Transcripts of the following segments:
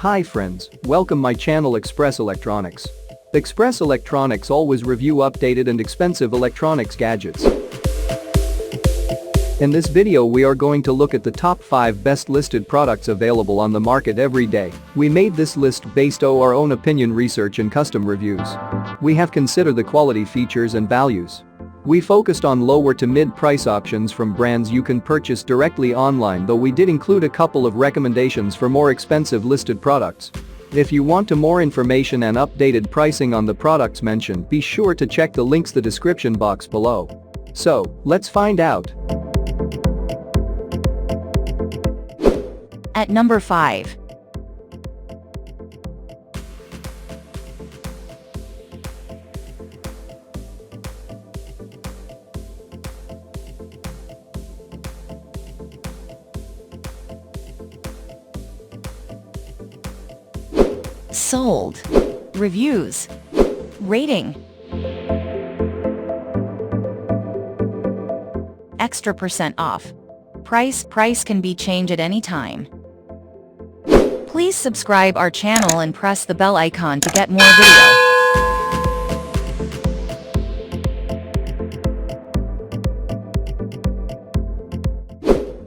Hi friends, welcome my channel Express Electronics. Express Electronics always review updated and expensive electronics gadgets. In this video we are going to look at the top 5 best listed products available on the market every day. We made this list based on our own opinion research and custom reviews. We have considered the quality features and values. We focused on lower to mid-price options from brands you can purchase directly online, though we did include a couple of recommendations for more expensive listed products. If you want more information and updated pricing on the products mentioned, be sure to check the links in the description box below. So, let's find out. At number 5. Sold. Reviews. Rating. Extra % off. Price can be changed at any time. Please subscribe our channel and press the bell icon to get more video.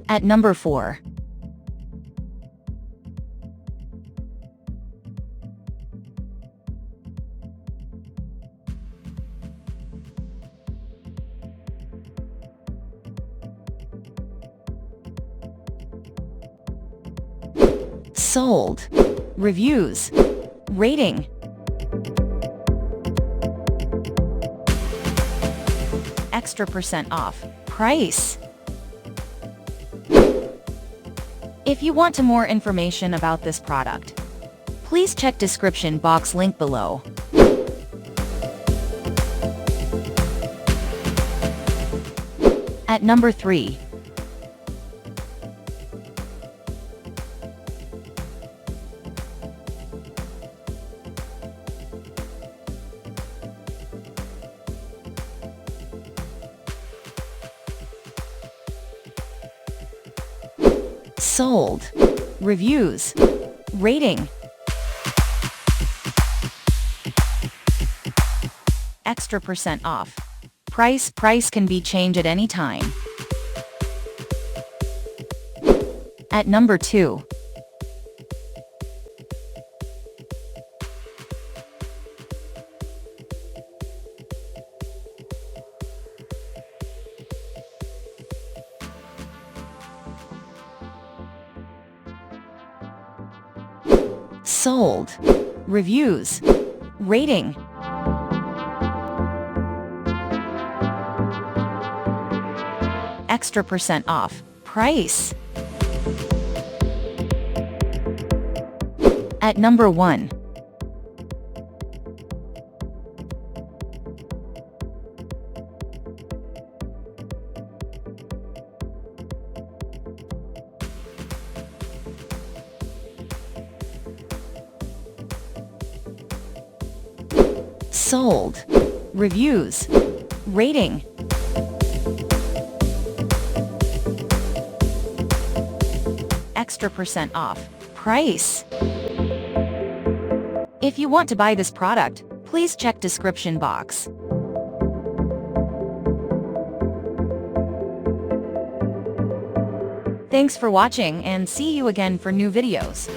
At number 4. Sold. Reviews. Rating. Extra % off. Price. If you want more information about this product, please check description box link below. At number 3. Sold. Reviews. Rating. Extra % off. Price can be changed at any time. At number 2. Sold. Reviews. Rating. Extra % off. Price. At number 1. Sold. Reviews. Rating. Extra % off. Price. If you want to buy this product, please check description box. Thanks for watching and see you again for new videos.